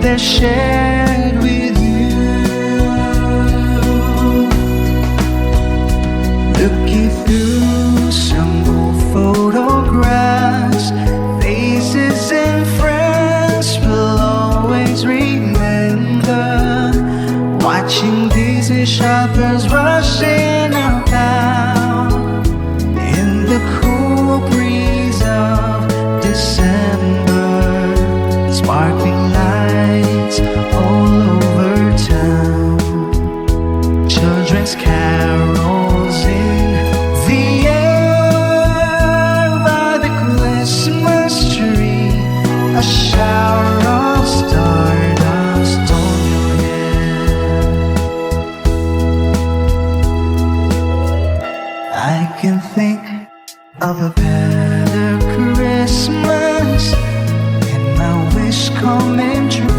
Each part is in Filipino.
that shared with you. Looking through some old photographs, faces and friends will always remember. Watching busy shoppers rushing about in the cool breeze of December. Sparkling lights all over town, children's carols in the air by the Christmas tree, a shower of stardust on your hair. I can think of a better Christmas and my wish coming true.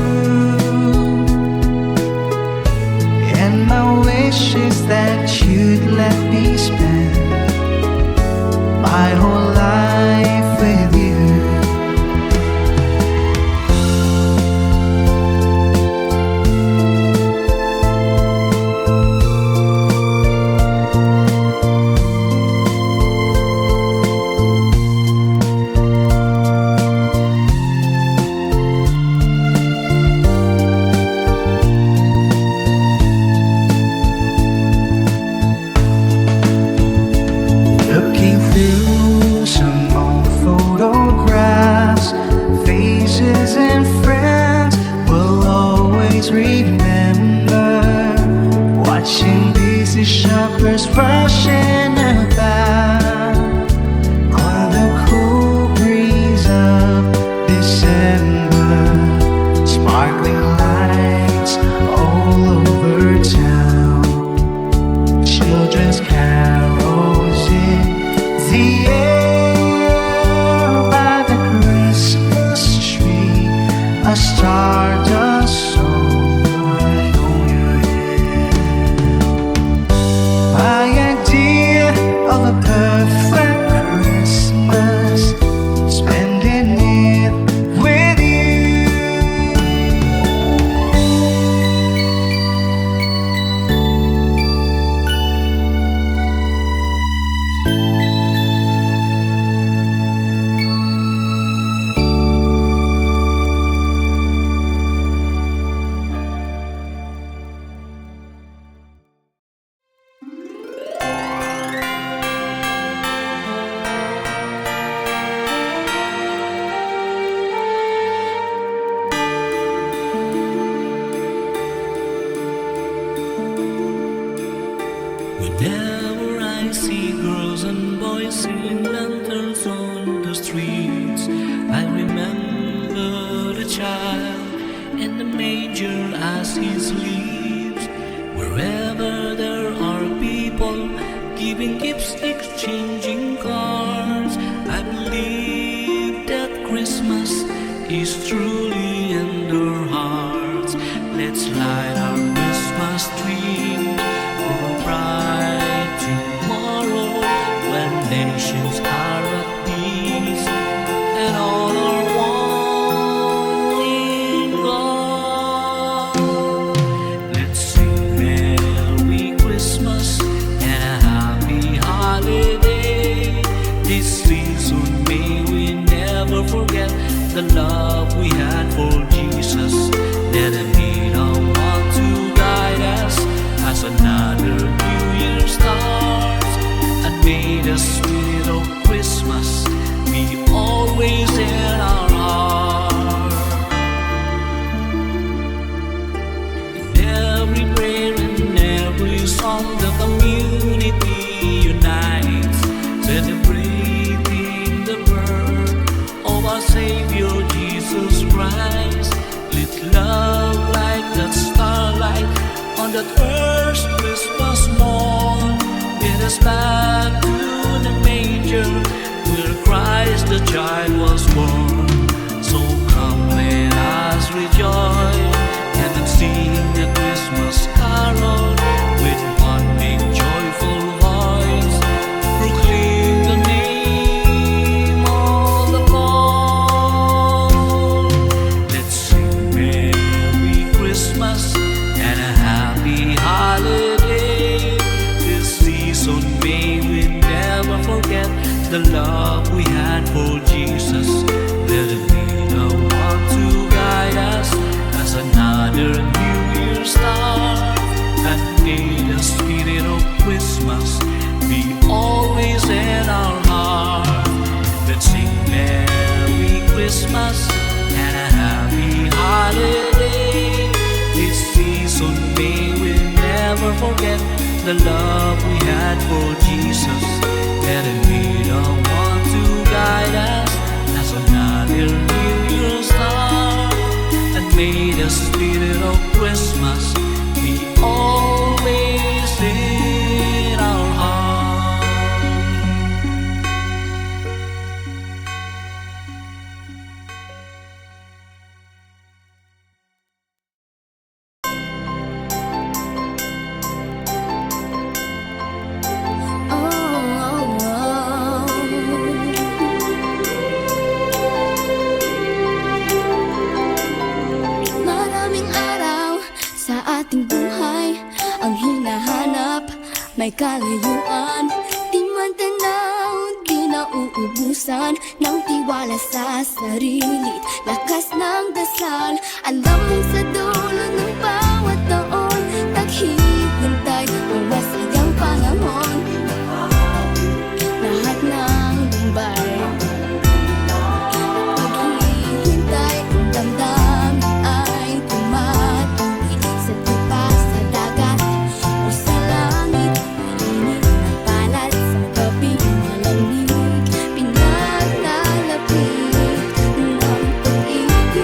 And my wish is that you'd let me spend my whole life with you. Looking through some old photographs, faces and friends will always remember. Watching busy shoppers rushing about on the cool breeze of December. Sparkling lights all over town, children's carols in the air by the Christmas tree, a stardust right on your head. My idea of a perfect Christmas, spending it with you. Whenever I see girls and boys singing lanterns on the streets, I remember the child in the manger as he sleeps. Wherever there are people giving gifts, exchanging cards, I believe that Christmas is truly in their hearts. Let's light our Christmas tree for a bright tomorrow, when nations are at peace and all are one in God. Let's sing Merry Christmas and a happy holiday. This season may we never forget the love we had for Jesus. Let him be the one to guide us as another new year starts, and may the spirit of Christmas be always in our heart. In every prayer and every song, the community unites, celebrating the birth of our Savior Jesus Christ. Let love like that starlight on that first Christmas morn get us back to the manger where Christ the child was born. So come, let us rejoice and then sing the Christmas carol with one big joyful voice. Proclaim the name of the Lord. Let's sing Christmas and a happy holiday. This season may we never forget the love we had for Jesus. Let him be the one to guide us as another New Year star. And may the spirit of Christmas be always in our heart. Maraming araw sa ating buhay ang hinahanap, may kalayuan. Di man tanaw, di nauubusan ng tiwala sa sarili, lakas ng dasal. Alam mong sa dulo ng bawat taon, naghihintay ang masayang panahon. Lahat ng lumbay, naghihintay, ang damdamin ay tumatuloy. Sa tupa, sa dagat, o sa langit, mainit na palad sa gabing malamig. Pinaglalapit ng pag-ibig.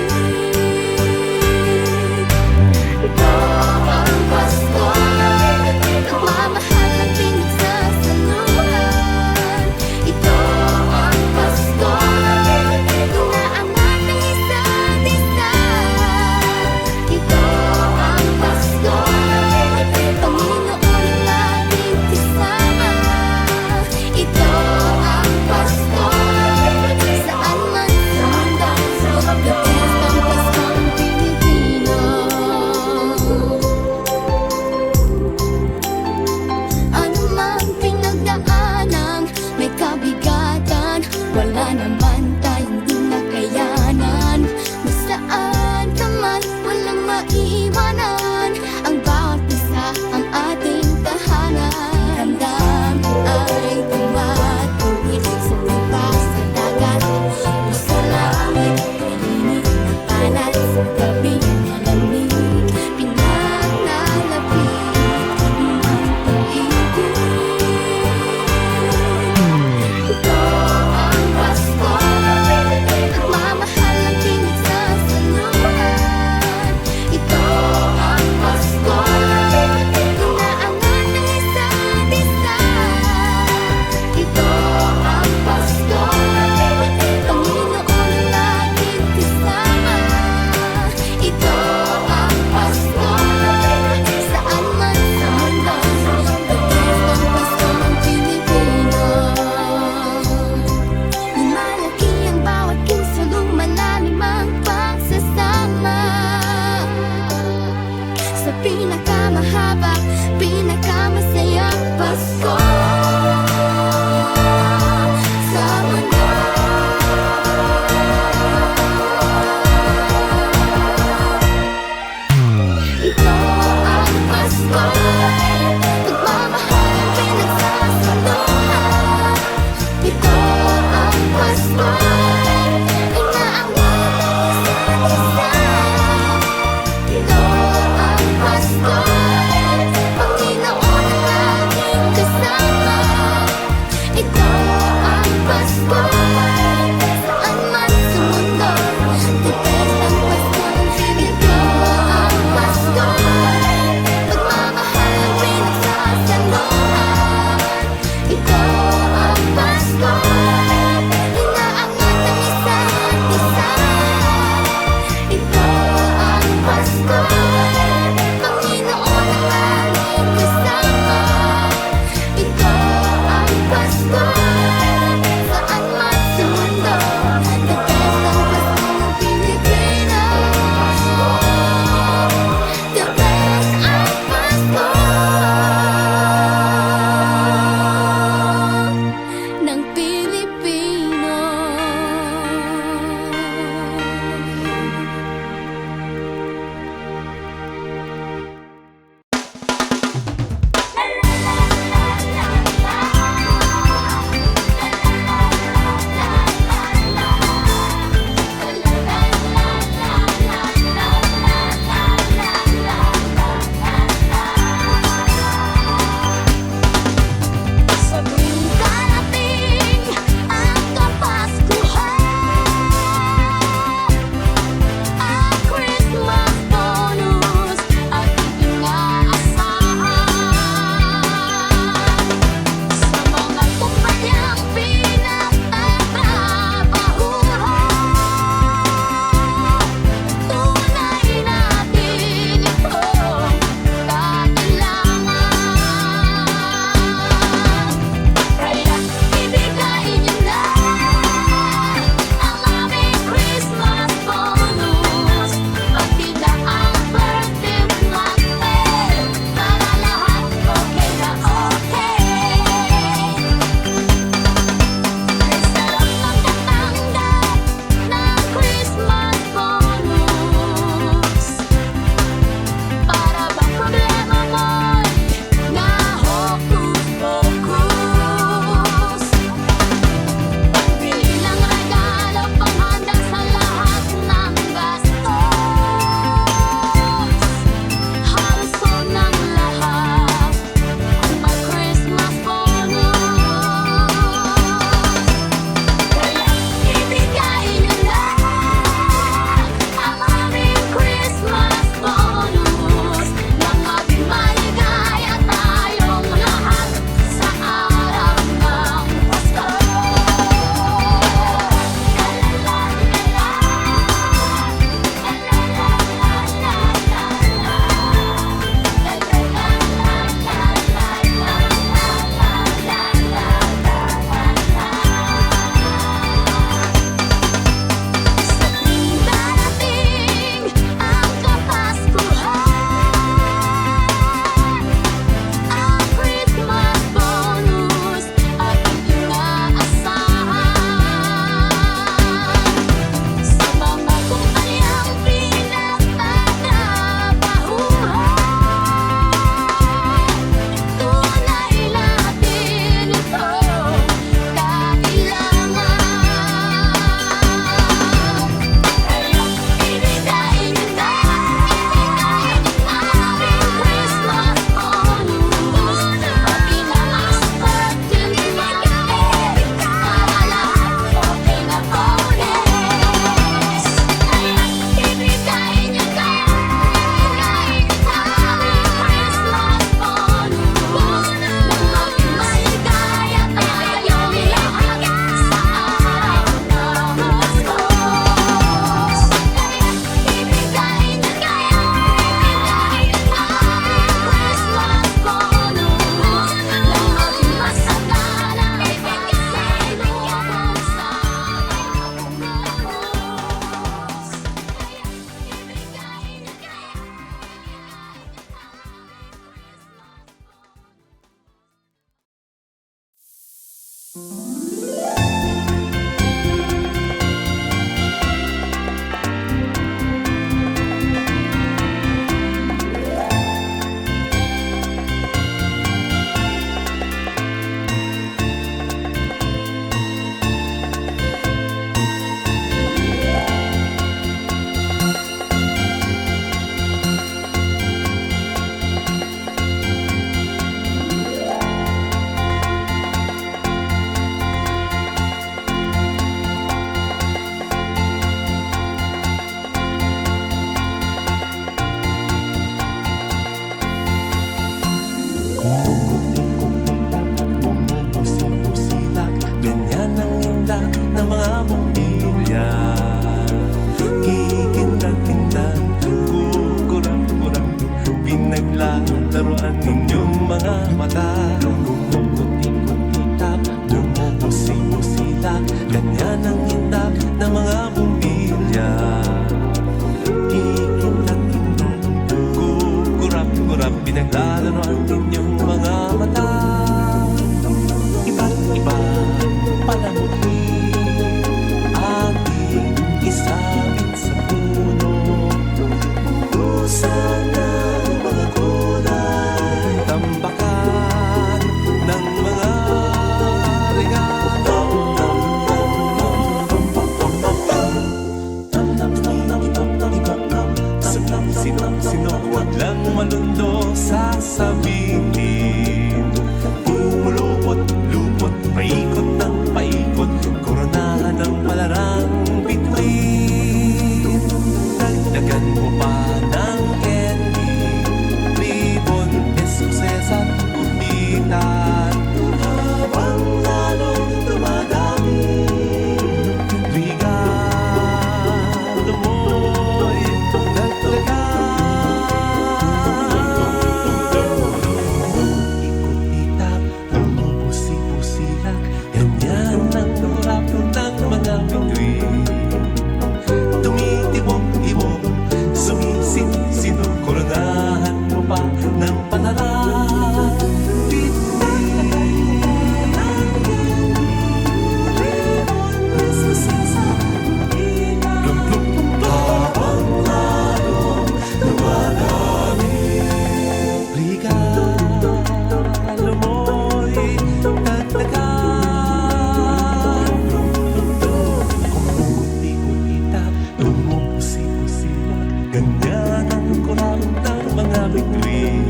lang ng mga bituin.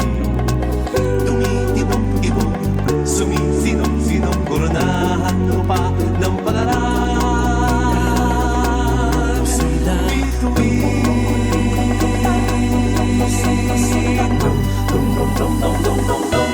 Tumitibong-tibong, sumisinong-sinong, koronahan mo pa ng palaran. Sila bituin. Dum dum dum dum dum dum dum.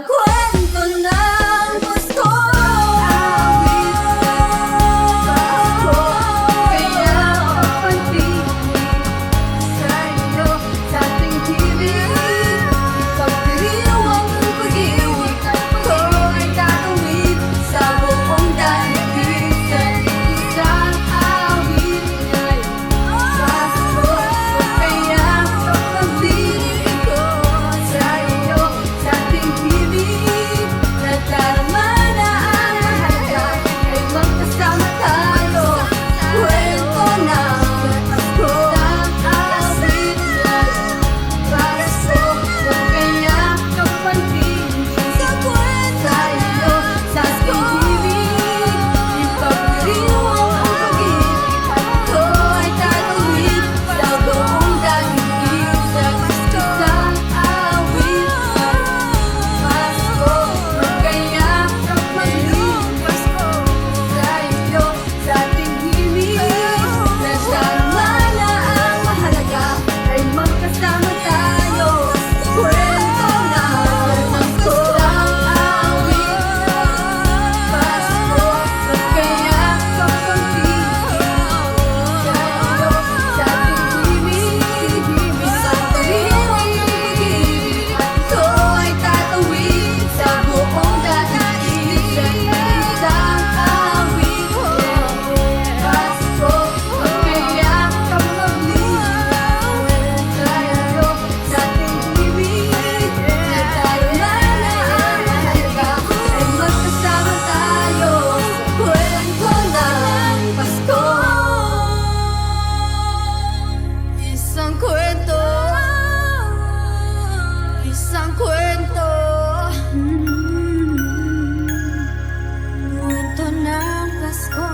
kwento ng Pasko. Pasko, kaya pag-ibig sa iyo, sa ating himig. Ipagdiriw ang pag-ibig ko ay tatawid sa buong daigdig. Sa isang awit ay Pasko, kaya pag-ibig ko sa iyo, sa ating himig. Nadarama na ang mahalaga ay magkasama tayo. Kwento ng Pasko, awit ay Pasko, kaya pag-ibig sa iyo, sa ating himig. Ipagdiriw ang pag-ibig ko ay tatawid sa buong daigdig. Sa isang awit ay Pasko, kaya pag-ibig Pasko sa iyo, sa ating himig. Nadarama na ang mahalaga ay magkasama tayo. Kwento ng Pasko, awit Pasko, kaya pag-ibig sa iyo, sa ating himig. Ipagdiriw ang pag-ibig ko ay tatawid sa buong daigdig. Sa isang awit Pasko, kaya pag-ibig sa iyo, sa ating himig. Nadarama na ang mahalaga ay magkasama tayo. Kwento ng Pasko. Isang kwento, isang kwento, kwento ng Pasko.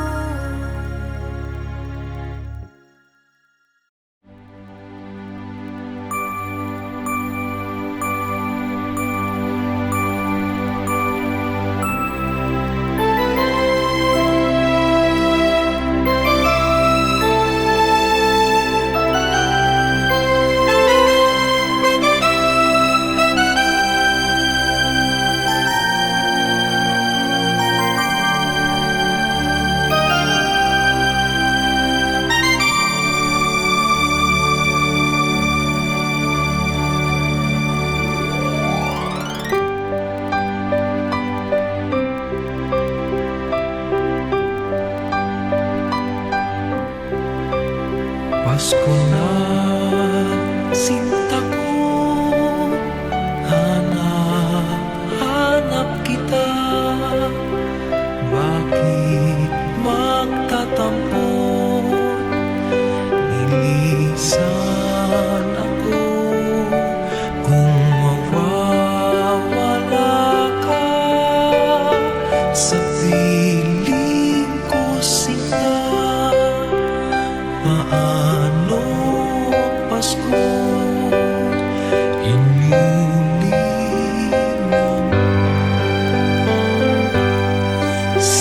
Pasko na, sinta ko, hanap kita. Bakit magtatampo? Nilisan ako kung mawawala ka sa piling ko, sinta. Paano Pasko inilinang?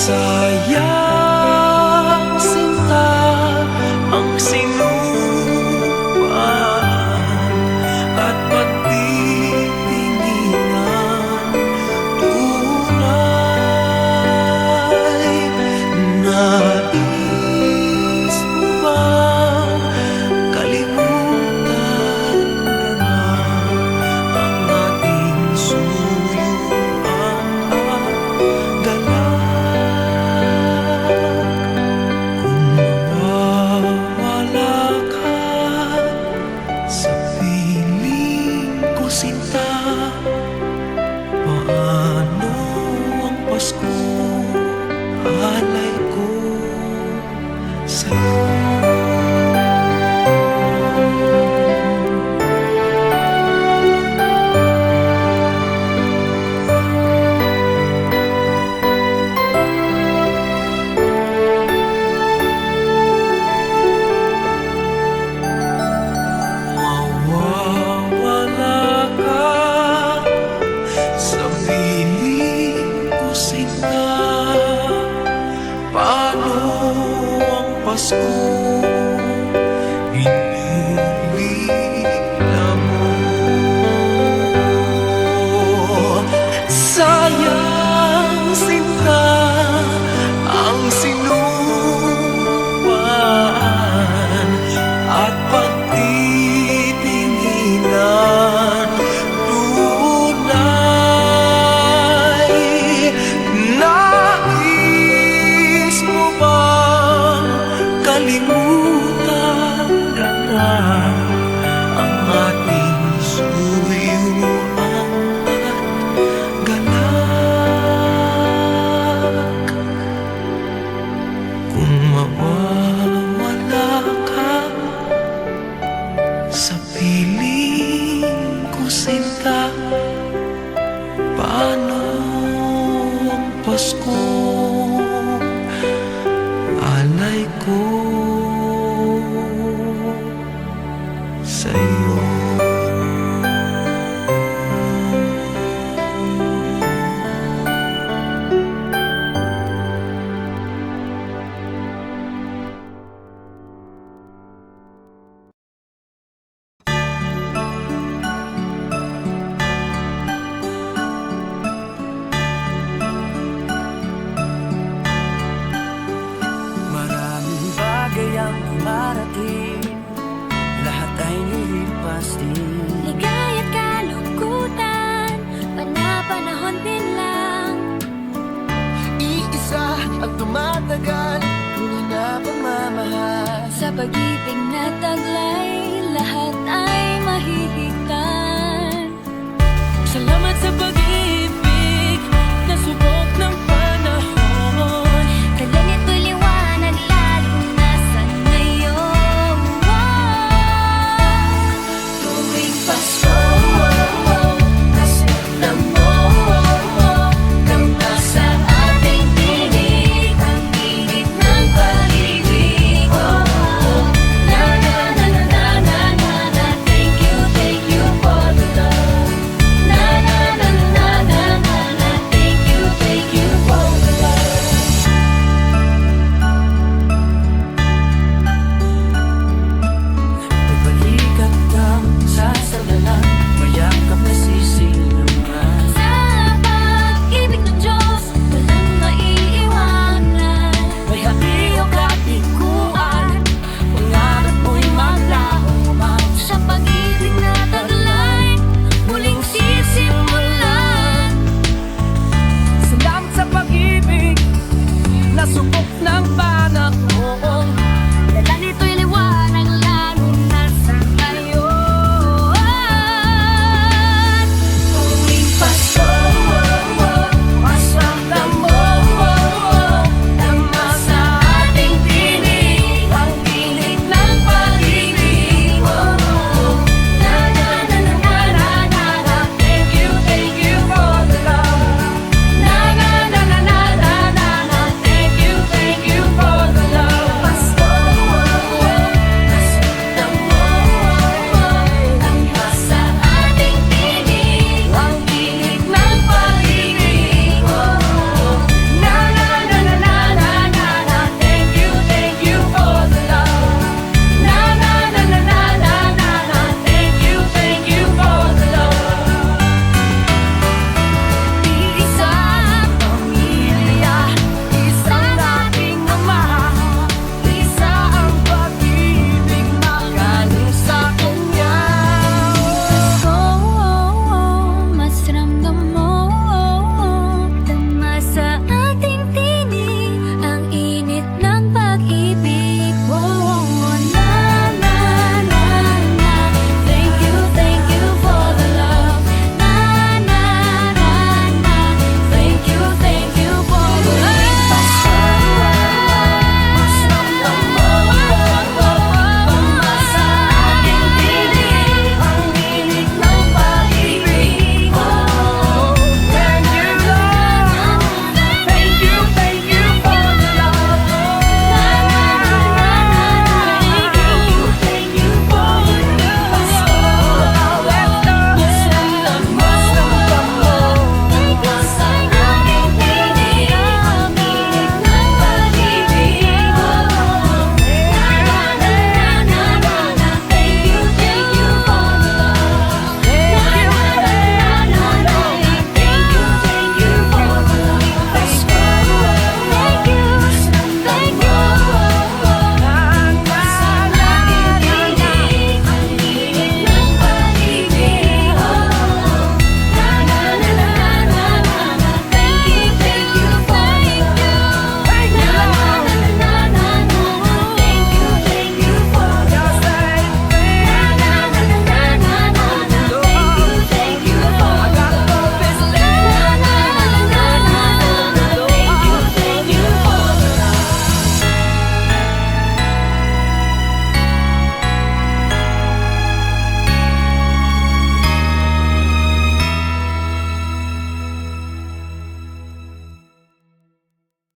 Sayang sinta ang sinuman at pagtitinginan. Tunay nais mo bang kalimutan na ang ating suyuan at galak? Kung mawawala ka sa piling ko, sinta, paano ang Pasko alay ko sa'yo? Mawawala ka sa piling ko, sinta, paano ang Pasko inilila mo? Paano ang Pasko? Alay ko sa'yo. Maraming bagay ang dumarating, lahat ay lilipas din. Ligaya't kalungkutan, panapanahon din lang. Iisa ang tumatagal, tunay na pagmamahal. Sa pag-ibig na taglay, lahat ay mahihigtan. Salamat sa pag